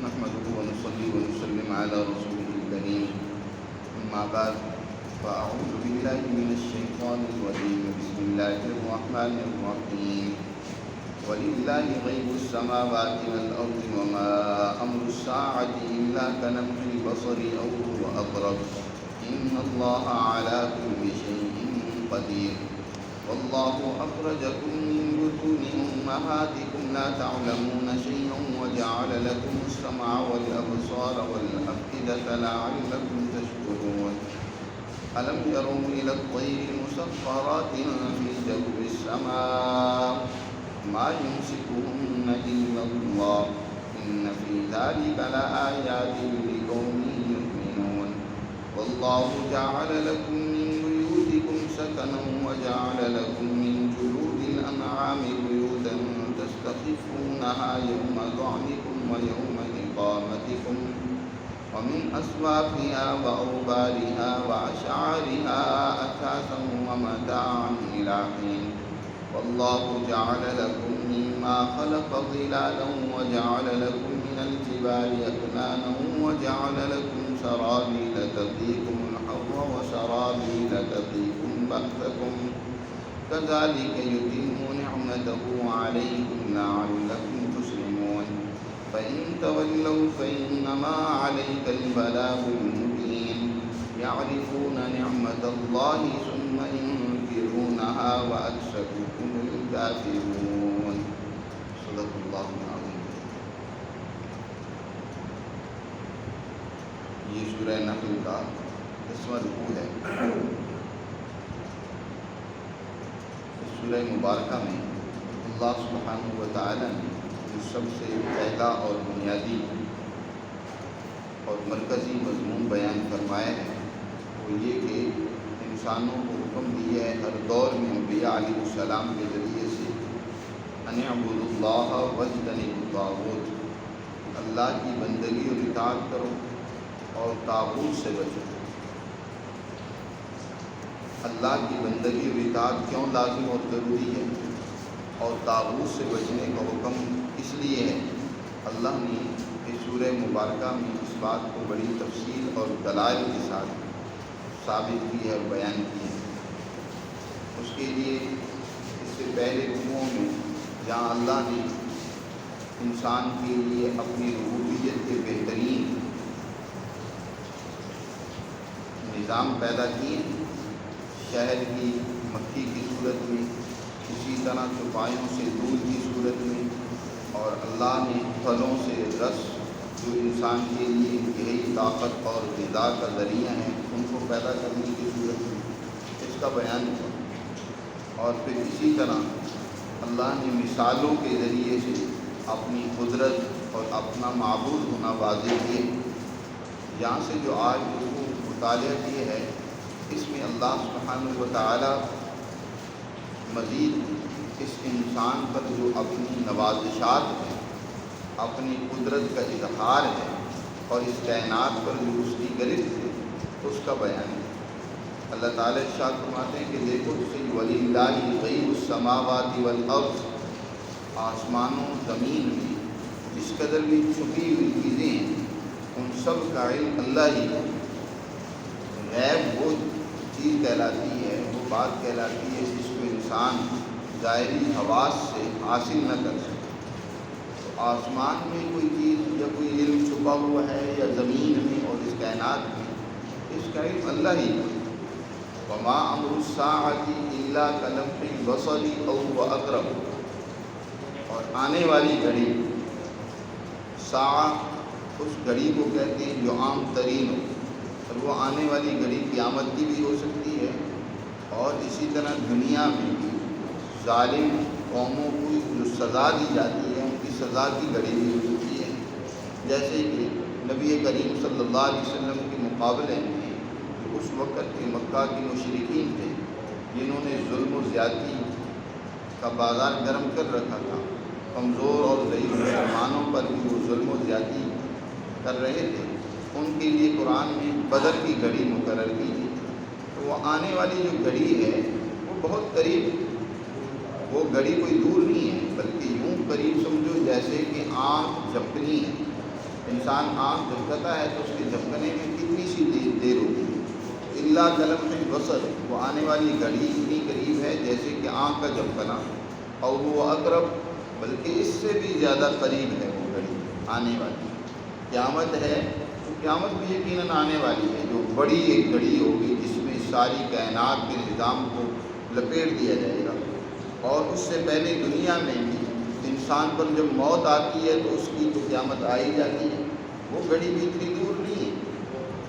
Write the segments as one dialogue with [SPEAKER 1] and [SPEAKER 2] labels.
[SPEAKER 1] نحمده ونصلي ونسلم على رسوله الكريم. أما بعد فأعوذ بالله من الشيطان الرجيم. بسم الله الرحمن الرحيم. ولله غيب السماوات والأرض وما أمر الساعة إلا كلمح البصر أو هو أقرب إن الله على كل شيء قدير. والله أخرجكم من بطون أمهاتكم لا تعلمون شيئا وجعل لكم السمع والأبصار والأفئدة لعلكم تشكرون. ألم يروا إلى الطير مسخرات في جو السماء ما يمسكهن إلا الله إن في ذلك لآيات لقوم يؤمنون. والله جعل لكم من بيوتكم سكنا وجعل لكم من جلود الأنعام بيوتا تستخفونها يوم ظعنكم ويوم إقامتكم ومن أصوافها وأوبارها وأشعارها أثاثا ومتاعا إلى حين. والله جعل لكم مما خلق ظلالا وجعل لكم من الجبال أكنانا وجعل لكم سرابيل تقيكم الحر وسرابيل تقيكم بأسكم كذلك يتم نعمته عليكم لعلكم تسلمون. فإن تولوا فإنما عليك البلاغ المبين. يعرفون نعمة الله ثم ينكرونها وأكثرهم الكافرون. صدق اللہ العظیم. یہ سورہ نحل کا 10واں رکوع ہے. اس سورہ مبارکہ میں اللہ سبحانہ و تعالی نے جو سب سے پہلا اور بنیادی اور مرکزی مضمون بیان فرمایا ہے وہ یہ کہ انسانوں کو حکم دیا ہے ہر دور میں انبیاء علیہ السلام کے ذریعے سے ان اعبدوا اللہ واجتنبوا الطاغوت، اللہ کی بندگی اور اطاعت کرو اور طاغوت سے بچو. اللہ کی بندگی اور اطاعت کیوں لازم اور ضروری ہے اور طاغوت سے بچنے کا حکم اس لیے ہے؟ اللہ نے اس سورہ مبارکہ میں اس بات کو بڑی تفصیل اور دلائل کے ساتھ ثابت کی ہے اور بیان کی ہے. اس کے لیے اس سے پہلے رکوعوں میں جہاں اللہ نے انسان کے لیے اپنی ربوبیت کے بہترین نظام پیدا کیے، شہد کی مکھی کی صورت میں، اسی طرح چوپایوں سے دودھ کی صورت میں، اور اللہ نے پھلوں سے رس جو انسان کے لیے یہی طاقت اور غذا کا ذریعہ ہیں ان کو پیدا کرنے کی صورت میں اس کا بیان ہوا. اور پھر اسی طرح اللہ نے مثالوں کے ذریعے سے اپنی قدرت اور اپنا معبود ہونا واضح کیے. یہاں سے جو آج مطالعہ کیے ہے اس میں اللہ سبحانہ و تعالی مزید اس انسان پر جو اپنی نوازشات ہیں، اپنی قدرت کا اظہار ہے اور اس کائنات پر جو اس کی گرفت ہے اس کا بیان ہے. اللہ تعالیٰ ارشاد فرماتے ہیں کہ دیکھو وَلِلَّهِ غَيْبُ السَّمَاوَاتِ وَالْأَرْضِ، آسمانوں زمین میں جس قدر بھی چھپی ہوئی چیزیں ہیں ان سب کا علم اللہ ہی ہے. غیب وہ چیز کہلاتی ہے، وہ بات کہلاتی ہے جس کو انسان ظاہری حواس سے حاصل نہ کر سکے. تو آسمان میں کوئی چیز یا کوئی علم چھپا ہوا ہے یا زمین میں اور اس کائنات میں، اس کا علم اللہ ہی ہے. وما امر الساعة الا كلمح البصر او هو اقرب، اور آنے والی گھڑی، ساعہ اس گھڑی کو کہتے ہیں جو عام ترین ہو، اور وہ آنے والی گھڑی قیامت کی بھی ہو سکتی ہے. اور اسی طرح دنیا میں بھی ظالم قوموں کو جو سزا دی جاتی ہے ان کی سزا کی گھڑی بھی ہو سکتی ہے. جیسے کہ نبی کریم صلی اللہ علیہ وسلم کے مقابلے میں جو اس وقت کے مکہ کے مشرکین تھے جنہوں نے ظلم و زیادتی کا بازار گرم کر رکھا تھا، کمزور اور ضعیف مسلمانوں پر بھی وہ ظلم و زیادتی کر رہے تھے، ان کے لیے قرآن میں بدر کی گھڑی مقرر کی تھی. تو وہ آنے والی جو گھڑی ہے وہ بہت قریب ہے، وہ گھڑی کوئی دور نہیں ہے بلکہ یوں قریب سمجھو جیسے کہ آنکھ جھپکنی ہے. انسان آنکھ جھپکتا ہے تو اس کے جھپکنے میں کتنی سی دیر ہوتی ہے. اللہ کلمح البصر، وہ آنے والی گھڑی اتنی قریب ہے جیسے کہ آنکھ کا جھپکنا. اور وہ اقرب، بلکہ اس سے بھی زیادہ قریب ہے وہ گھڑی آنے والی. قیامت ہے تو قیامت بھی یقیناً آنے والی ہے، جو بڑی ایک گھڑی ہوگی جس میں ساری کائنات کے نظام کو لپیٹ دیا جائے گا. اور اس سے پہلے دنیا میں بھی انسان پر جب موت آتی ہے تو اس کی تو قیامت آ ہی جاتی ہے. وہ گھڑی بھی اتنی دور نہیں ہے.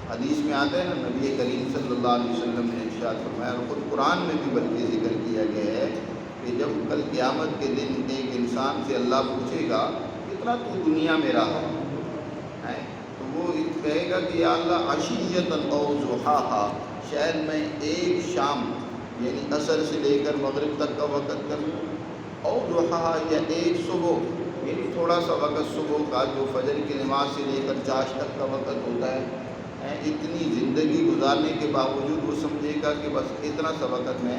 [SPEAKER 1] حدیث میں آتا ہے نا، نبی کریم صلی اللہ علیہ وسلم نے ارشاد فرمایا، اور خود قرآن میں بھی بلکہ ذکر کیا گیا ہے کہ جب کل قیامت کے دن ایک انسان سے اللہ پوچھے گا کتنا تو دنیا میں رہا ہے، تو وہ کہے گا کہ یا اللہ عشیۃ او ضحاہا، شاید میں ایک شام یعنی عصر سے لے کر مغرب تک کا وقت کر لوں، او ضحاہا یا ایک صبح یعنی تھوڑا سا وقت صبح کا جو فجر کی نماز سے لے کر چاش تک کا وقت ہوتا ہے. اتنی زندگی گزارنے کے باوجود وہ سمجھے گا کہ بس اتنا سا وقت میں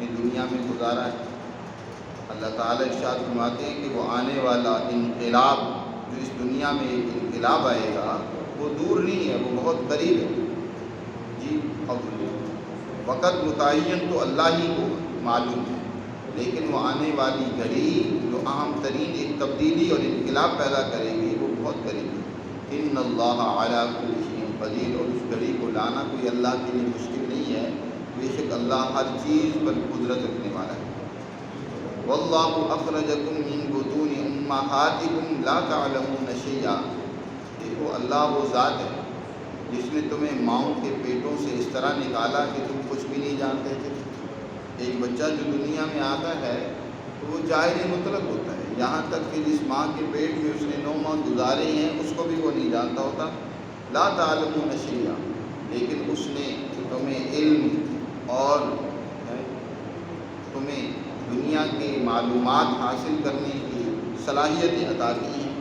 [SPEAKER 1] دنیا میں گزارا ہے. اللہ تعالیٰ ارشاد فرماتے ہیں کہ وہ آنے والا انقلاب، جو اس دنیا میں ایک انقلاب آئے گا، وہ دور نہیں ہے، وہ بہت قریب ہے. جی، اب وقت متعین تو اللہ ہی کو معلوم ہے، لیکن وہ آنے والی گھڑی جو اہم ترین ایک تبدیلی اور انقلاب پیدا کرے گی وہ بہت قریب ہے. ان اللہ علی کل شیء قدیر، اور اس گھڑی کو لانا کوئی اللہ کے لیے مشکل نہیں ہے. بے شک اللہ ہر چیز پر قدرت رکھنے والا ہے. واللہ اخرجکم من بطون امہاتکم لا تعلمون شیئا، دیکھو اللہ وہ ذات ہے جس نے تمہیں ماؤں کے پیٹوں سے اس طرح نکالا کہ تم کچھ بھی نہیں جانتے تھے. ایک بچہ جو دنیا میں آتا ہے تو وہ ظاہر مطلق ہوتا ہے، یہاں تک کہ جس ماں کے پیٹ میں اس نے 9 ماہ گزارے ہیں اس کو بھی وہ نہیں جانتا ہوتا. لا تعلمون شیئا، لیکن اس نے تمہیں علم اور تمہیں دنیا کی معلومات حاصل کرنے کی صلاحیتیں عطا کی ہیں.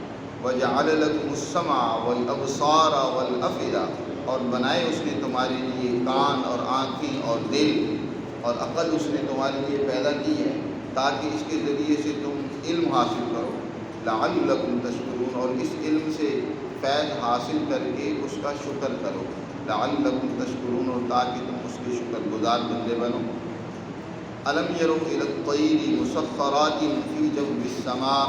[SPEAKER 1] وجعل لکم السمع والابصار والافئدہ، اور بنائے اس نے تمہارے لیے کان اور آنکھیں اور دل اور عقل اس نے تمہارے لیے پیدا کی ہے تاکہ اس کے ذریعے سے تم علم حاصل کرو. لعلکم تشکرون، اور اس علم سے فیض حاصل کر کے اس کا شکر کرو. لعلکم تشکرون، اور تاکہ تم اس کے شکر گزار بندے بنو. الم یروا الی الطیر مسخرات فی جو السماء،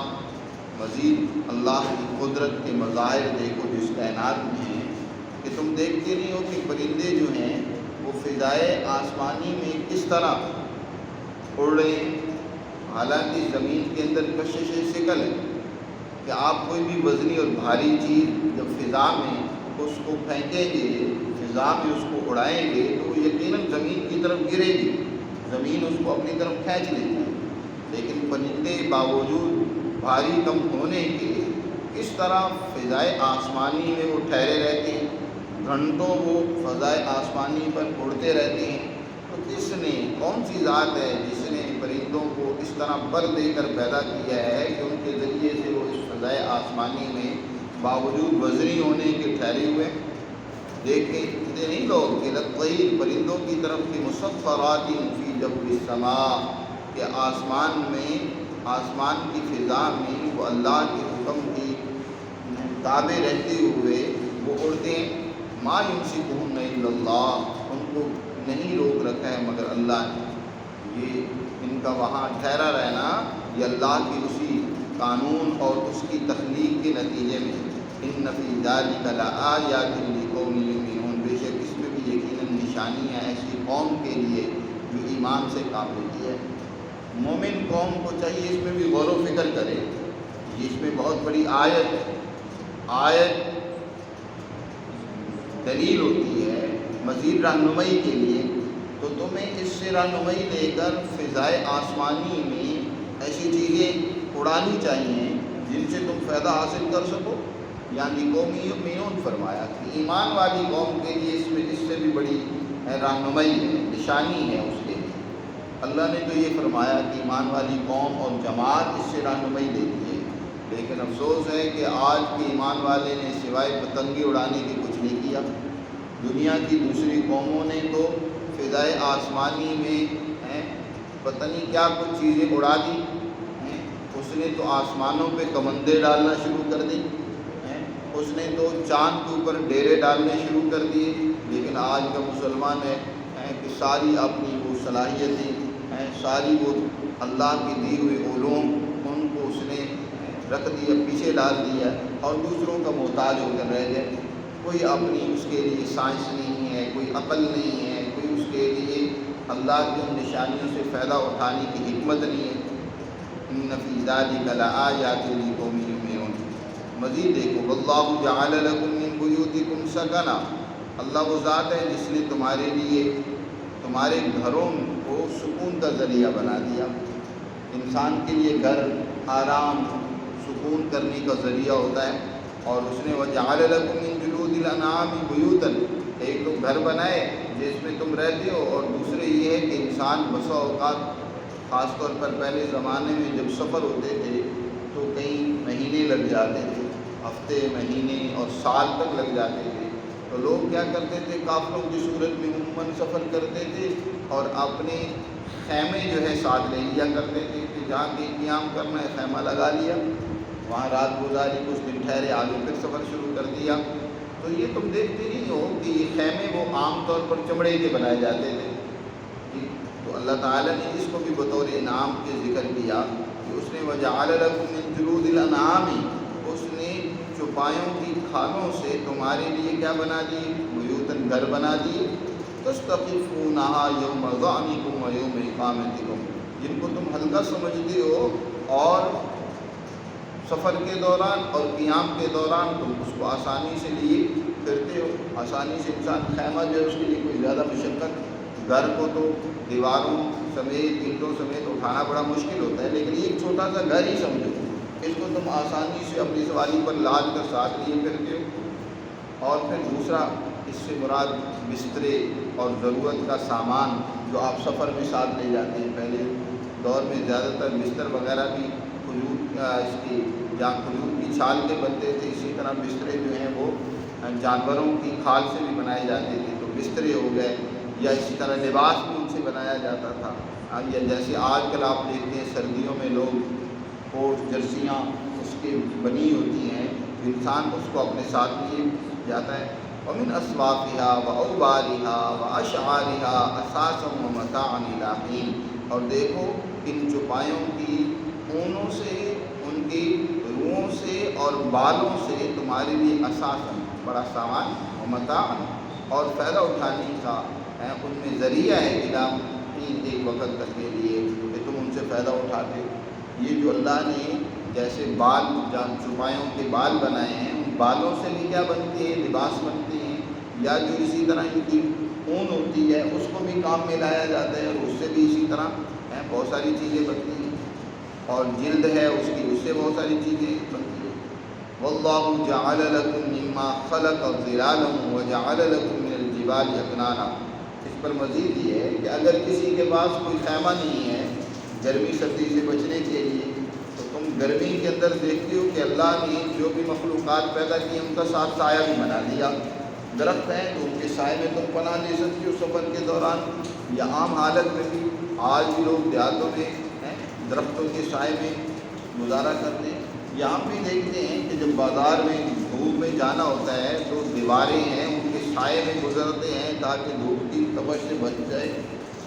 [SPEAKER 1] مزید اللہ کی قدرت کے مظاہر دیکھو جو اس کائنات میں ہیں، کہ تم دیکھتے نہیں ہو کہ پرندے جو ہیں وہ فضائے آسمانی میں کس طرح اڑ رہے ہیں. حالانکہ زمین کے اندر کشش ثقل ہے کہ آپ کوئی بھی وزنی اور بھاری چیز جب فضا میں اس کو پھینکیں گے، فضا میں اس کو اڑائیں گے تو وہ یقیناً زمین کی طرف گرے گی، زمین اس کو اپنی طرف کھینچ لیتی ہے. لیکن پرندے باوجود بھاری کم ہونے کے کس طرح فضائے آسمانی میں وہ ٹھہرے رہتے ہیں، گھنٹوں وہ فضائے آسمانی پر اڑتے رہتے ہیں. تو کس نے، کون سی ذات ہے جس نے پرندوں کو اس طرح پر دے کر پیدا کیا ہے کہ ان کے ذریعے سے وہ اس فضائے آسمانی میں باوجود وزنی ہونے کے ٹھہرے ہوئے. دیکھیں اتنے نہیں لوگ کہ لطیر پرندوں کی طرف کی مسخرات فی جو السماء، کہ آسمان میں، آسمان کی فضا میں وہ اللہ کے حکم کی تابع رہتے ہوئے وہ اڑتے ہیں. ما یمسکہن الا اللہ، ان کو نہیں روک رکھا ہے مگر اللہ نے. یہ ان کا وہاں ٹھہرا رہنا یہ اللہ کی اسی قانون اور اس کی تخلیق کے نتیجے میں. ان فی ذلک لآیات لقوم یؤمنون، بے شک اس میں بھی یقیناً نشانیاں ایسی قوم کے لیے جو ایمان سے کام لیتی ہے. مومن قوم کو چاہیے اس میں بھی غور و فکر کرے. اس میں بہت بڑی آیت ہے، آیت دلیل ہوتی ہے مزید رہنمائی کے لیے. تو تمہیں اس سے رہنمائی لے کر فضائے آسمانی میں ایسی چیزیں اڑانی چاہیے جن سے تم فائدہ حاصل کر سکو. یعنی قوم یؤمنون فرمایا کہ ایمان والی قوم کے لیے اس سے بھی بڑی رہنمائی ہے، نشانی ہے اس کے لیے. اللہ نے تو یہ فرمایا کہ ایمان والی قوم اور جماعت اس سے رہنمائی لیتی ہے. لیکن افسوس ہے کہ آج کے ایمان والے نے سوائے پتنگیں اڑانے کے کچھ نہیں کیا. دنیا کی دوسری قوموں نے تو فضائے آسمانی میں پتہ نہیں کیا کچھ چیزیں اڑا دی. اس نے تو آسمانوں پہ کمندے ڈالنا شروع کر دی، اس نے تو چاند کے اوپر ڈیرے ڈالنے شروع کر دیے، لیکن آج کا مسلمان ہے کہ ساری اپنی وہ صلاحیتیں ہیں، ساری وہ اللہ کی دی ہوئی علوم، ان کو اس نے رکھ دیا، پیچھے ڈال دیا اور دوسروں کا محتاج ہو کر رہ گئے۔ کوئی اپنی اس کے لیے سائنس نہیں ہے، کوئی عقل نہیں ہے، کوئی اس کے لیے اللہ کی ان نشانیوں سے فائدہ اٹھانے کی حکمت نہیں ہے۔ ان فی ذلک لآیات لقوم یؤمنون۔ مزید دیکھو، واللہ جعل لکم من بیوتکم سکنا، اللہ وہ ذات ہے جس نے تمہارے لیے تمہارے گھروں کو سکون کا ذریعہ بنا دیا۔ انسان کے لیے گھر آرام سکون کرنے کا ذریعہ ہوتا ہے، اور اس نے وجعل لکم من جلود الانعام بیوتا، ایک تو گھر بنائے جس میں تم رہتے ہو، اور دوسرے یہ ہے کہ انسان بسا اوقات خاص طور پر پہلے زمانے میں جب سفر ہوتے تھے تو کئی مہینے لگ جاتے تھے، ہفتے مہینے اور سال تک لگ جاتے تھے، تو لوگ کیا کرتے تھے، قافلوں کی صورت میں عموماً سفر کرتے تھے اور اپنے خیمے جو ہے ساتھ لے لیا کرتے تھے کہ جہاں کے قیام کرنا ہے خیمہ لگا لیا، وہاں رات گزاری، کچھ دن ٹھہرے، آگے پھر سفر شروع کر دیا۔ تو یہ تم دیکھتے نہیں ہو کہ یہ خیمے وہ عام طور پر چمڑے کے بنائے جاتے تھے، تو اللہ تعالیٰ نے اس کو بھی بطور انعام کے ذکر کیا کہ اس نے وجعل لکم من جلود الانعام، اس نے چوپایوں کی کھالوں سے تمہارے لیے کیا بنا دیے، بیوتن گھر بنا دیے، تستخفونها یوم ظعنکم و یوم اقامتکم، جن کو تم ہلکا سمجھتے ہو اور سفر کے دوران اور قیام کے دوران تم اس کو آسانی سے لیے پھرتے ہو۔ آسانی سے انسان خیمہ جو ہے اس کے لیے کوئی زیادہ مشقت، گھر کو تو دیواروں سمیت اینٹوں سمیت اٹھانا بڑا مشکل ہوتا ہے، لیکن یہ ایک چھوٹا سا گھر ہی سمجھو، اس کو تم آسانی سے اپنی سواری پر لاد کر ساتھ لیے پھرتے ہو۔ اور پھر دوسرا، اس سے مراد بسترے اور ضرورت کا سامان جو آپ سفر میں ساتھ لے جاتے ہیں۔ پہلے دور میں زیادہ تر بستر وغیرہ بھی کھجور اس کی جہاں کھجور کی چھال کے بنتے تھے، اسی طرح بسترے جو ہیں وہ جانوروں کی کھال سے بھی بنائے جاتے تھے، تو بسترے ہو گئے، یا اسی طرح لباس بھی ان سے بنایا جاتا تھا۔ یا جیسے آج کل آپ دیکھتے ہیں سردیوں میں لوگ کوٹ جرسیاں اس کی بنی ہوتی ہیں، انسان اس کو اپنے ساتھ لیے جاتا ہے۔ ومن اصوافها واوبارها واشعارها اساسا ومتاعا الى حین، اور دیکھو ان چوپایوں کی اونوں سے، ان کی روحوں سے اور بالوں سے تمہارے لیے اساسا بڑا سامان، ومتاعا اور فائدہ اٹھانے کا ان میں ذریعہ ہے، الى حین ایک وقت تک کے لیے کہ تم ان سے فائدہ اٹھاتے ہو۔ یہ جو اللہ نے جیسے بال، جان چوپایوں کے بال بنائے ہیں، ان بالوں سے بھی کیا بنتے ہیں، لباس بنتے ہیں، یا جو اسی طرح ان کی اون ہوتی ہے اس کو بھی کام میں لایا جاتا ہے، اور اس سے بھی اسی طرح بہت ساری چیزیں بنتی ہیں، اور جلد ہے اس کی، اس سے بہت ساری چیزیں بنتی ہیں۔ واللہ جعل لکم مما خلق ظلالا وجعل لکم من الجبال اکنانا۔ اس پر مزید یہ ہے کہ اگر کسی کے پاس کوئی خیمہ نہیں ہے گرمی سردی سے بچنے کے لیے، تو تم گرمی کے اندر دیکھتے ہو کہ اللہ نے جو بھی مخلوقات پیدا کی ان کا ساتھ سایہ بھی بنا دیا۔ درخت ہیں تو ان کے سائے میں تم پناہ لے سکتے ہو سفر کے دوران، یا عام حالت میں بھی آج بھی لوگ دیہاتوں میں درختوں کے سائے میں گزارا کرتے ہیں۔ یا ہم بھی دیکھتے ہیں کہ جب بازار میں دھوپ میں جانا ہوتا ہے تو دیواریں ہیں ان کے سائے میں گزرتے ہیں تاکہ دھوپ کی تپش سے بچ جائے۔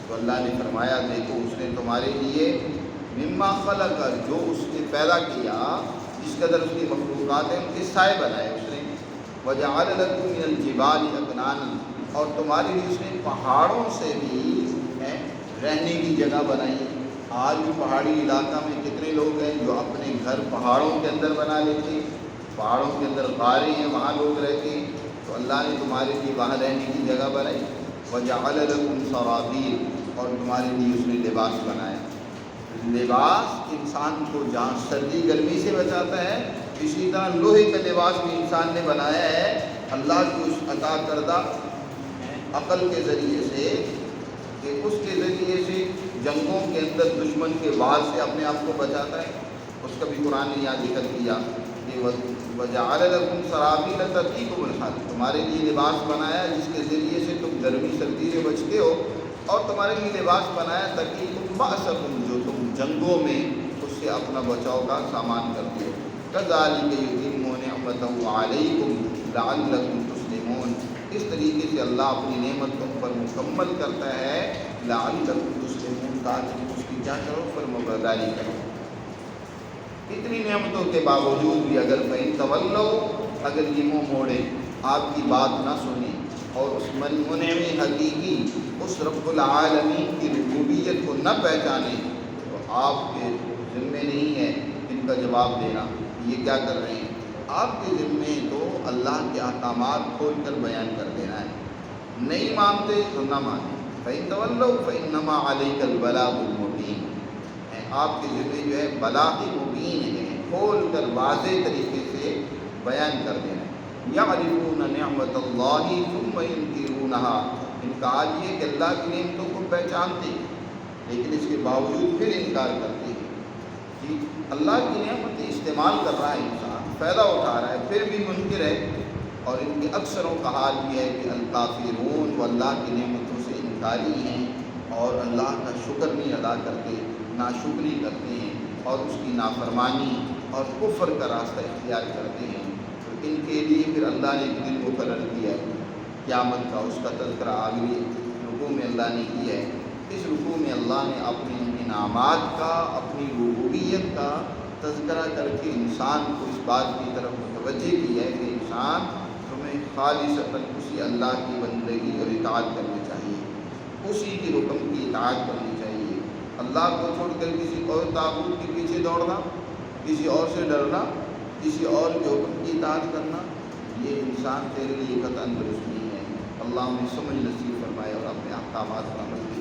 [SPEAKER 1] تو اللہ نے فرمایا دیکھو اس نے تمہارے لیے مما خلق، جو اس نے پیدا کیا، جس قدر اس کی مخلوقات ہیں ان کے سائے بنائے اس نے۔ وجعل لکم من الجبال اکنانا، اور تمہارے لیے اس نے پہاڑوں سے بھی رہنے کی جگہ بنائی۔ آج بھی پہاڑی علاقہ میں کتنے لوگ ہیں جو اپنے گھر پہاڑوں کے اندر بنا لیتے ہیں، پہاڑوں کے اندر غاریں ہیں وہاں لوگ رہتے ہیں، تو اللہ نے تمہارے لیے وہاں رہنے کی جگہ بنائی۔ وجعل لکم سرابیل، اور تمہارے لیے اس نے لباس بنایا۔ لباس انسان کو جہاں سردی گرمی سے بچاتا ہے، اسی طرح لوہے کا لباس بھی انسان نے بنایا ہے اللہ کی اس عطا کردہ عقل کے ذریعے سے، کہ اس کے ذریعے سے جنگوں کے اندر دشمن کے وار سے اپنے آپ کو بچاتا ہے۔ اس کا بھی قرآن نے یہاں ذکر کیا کہ وجعل لکم سرابیل تقیکم الحر، تمہارے لیے لباس بنایا جس کے ذریعے سے تم گرمی سردی سے بچتے ہو، اور تمہارے لیے لباس بنایا تقیکم بأسکم، جو تم جنگوں میں اس سے اپنا بچاؤ کا سامان کرتے ہو۔ کذالک یتم نعمته علیکم لعلکم تسلمون۔ اس طریقے سے اللہ اپنی نعمت تم پر مکمل کرتا ہے لعلکم تسلمون، تاکہ تم اس کی کیا کرو، فرمانبرداری کرو۔ اتنی نعمتوں کے باوجود بھی اگر فَإِن تَوَلَّوْا، اگر یہ منہ موڑے، آپ کی بات نہ سنیں اور اس منعم حقیقی اس رب العالمین کی ربوبیت کو نہ پہچانے، تو آپ کے ذمے نہیں ہے ان کا جواب دینا یہ کیا کر رہے ہیں۔ آپ کے ذمے تو اللہ کے احکامات کھول کر بیان کر دینا ہے۔ نہیں مانتے تو نہ مانیں۔ فَإِن تَوَلَّوْا فَإِنَّمَا عَلَيْكَ الْبَلَاغُ الْمُبِينُ، آپ کے ذمے جو ہے بلاغ مبین ہے، کھول کر واضح طریقے سے بیان کر دینا ہے۔ یعرفون نعمت اللہ ثم ینکرونها، ان کا حال یہ کہ اللہ کی نعمتوں کو پہچانتے ہیں لیکن اس کے باوجود پھر انکار کرتے ہیں۔ جی اللہ کی نعمتیں استعمال کر رہا ہے انسان، فائدہ اٹھا رہا ہے، پھر بھی منکر ہے۔ اور ان کے اکثروں کا حال یہ ہے کہ الکافرون، وہ اللہ کی نعمتوں سے انکاری ہیں اور اللہ کا شکر نہیں ادا کرتے، ناشکری کرتے ہیں اور اس کی نافرمانی اور کفر کا راستہ اختیار کرتے ہیں۔ تو ان کے لیے پھر اللہ نے ایک دن مقرر کیا ہے قیامت کا، اس کا تذکرہ آگے رکوع میں اللہ نے کیا ہے۔ اس رکوع میں اللہ نے اپنے انعامات کا، اپنی ربوبیت کا تذکرہ کر کے انسان کو اس بات کی طرف متوجہ کیا ہے کہ انسان تمہیں خالصتاً اسی اللہ کی بندگی اور اطاعت کرنی چاہیے، اسی کی حکم کی اطاعت کرنی چاہیے۔ اللہ کو چھوڑ کر کسی اور طاغوت کے پیچھے دوڑنا، کسی اور سے ڈرنا، کسی اور کے حکم کی اطاعت کرنا، یہ انسان تیرے لیے قطعاً درست نہیں ہے۔ اللہ ہمیں سمجھ نصیب فرمائے اور اپنے احکامات پر عمل